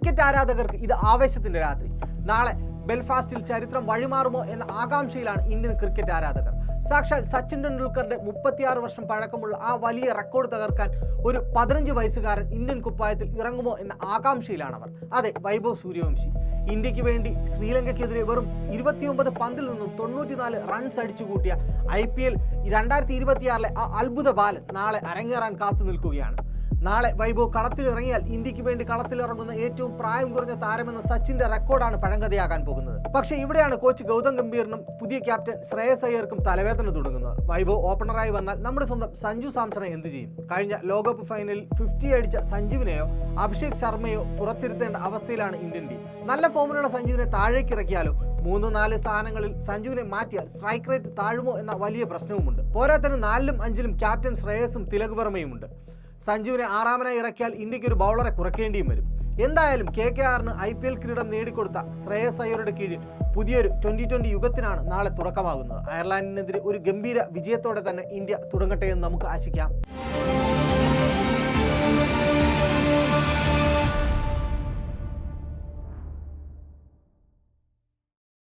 Cricket ആരാധകർക്ക് ഇത് ആവേശത്തിന്റെ രാത്രി. നാളെ ബെൽഫാസ്റ്റിൽ ചരിത്രം വഴിമാറുമോ എന്ന ആകാംക്ഷയിലാണ് ഇന്ത്യൻ ക്രിക്കറ്റ് ആരാധകർ. സാക്ഷാൽ സച്ചിൻ ടെണ്ടുൽക്കറുടെ 36 വർഷം പഴക്കമുള്ള ആ വലിയ റെക്കോർഡ് തകർക്കാൻ ഒരു 15 വയസ്സുകാരൻ ഇന്ത്യൻ കുപ്പായത്തിൽ ഇറങ്ങുമോ എന്ന ആകാംക്ഷയിലാണ് അവർ. അതെ, വൈഭവ് സൂര്യവംശി ഇന്ത്യക്ക് വേണ്ടി ശ്രീലങ്കയ്ക്കെതിരെ വെറും 29 പന്തിൽ നിന്നും 94 റൺസ് അടിച്ചുകൂട്ടിയ IPL 2026 ആ അത്ഭുത ബാലൻ നാളെ അരങ്ങേറാൻ കാത്തു നിൽക്കുകയാണ്. നാളെ വൈഭവ് കളത്തിലിറങ്ങിയാൽ ഇന്ത്യക്ക് വേണ്ടി കളത്തിലിറങ്ങുന്ന ഏറ്റവും പ്രായം കുറഞ്ഞ താരമെന്ന സച്ചിന്റെ റെക്കോർഡാണ് പഴങ്കഥയാകാൻ പോകുന്നത്. പക്ഷേ ഇവിടെയാണ് കോച്ച് ഗൗതം ഗംഭീറിനും പുതിയ ക്യാപ്റ്റൻ ശ്രേയസ് അയ്യർക്കും തലവേദന തുടങ്ങുന്നത്. വൈഭവ് ഓപ്പണറായി വന്നാൽ നമ്മുടെ സ്വന്തം സഞ്ജു സാംസണെ എന്ത് ചെയ്യും? കഴിഞ്ഞ ലോകകപ്പ് ഫൈനലിൽ 50 അടിച്ച സഞ്ജുവിനെയോ അഭിഷേക് ശർമ്മയോ പുറത്തിരുത്തേണ്ട അവസ്ഥയിലാണ് ഇന്ത്യൻ ടീം. നല്ല ഫോമിലുള്ള സഞ്ജുവിനെ താഴേക്ക് ഇറക്കിയാലോ 3-4 സ്ഥാനങ്ങളിൽ സഞ്ജുവിനെ മാറ്റിയാൽ സ്ട്രൈക്ക് റേറ്റ് താഴുമോ എന്ന വലിയ പ്രശ്നവുമുണ്ട്. പോരാത്തതിന് 4-ലും 5-ലും ക്യാപ്റ്റൻ ശ്രേയസും തിലക് വർമ്മയുമുണ്ട്. സഞ്ജുവിനെ 6-മനായി ഇറക്കിയാൽ ഇന്ത്യക്ക് ഒരു ബൗളറെ കുറയ്ക്കേണ്ടിയും വരും. എന്തായാലും KKRന് IPL കിരീടം നേടിക്കൊടുത്ത ശ്രേയസ് അയ്യരുടെ കീഴിൽ പുതിയൊരു 2020 യുഗത്തിനാണ് നാളെ തുടക്കമാകുന്നത്. അയർലൻഡിനെതിരെ ഒരു ഗംഭീര വിജയത്തോടെ തന്നെ ഇന്ത്യ തുടങ്ങട്ടെ എന്ന് നമുക്ക് ആശിക്കാം.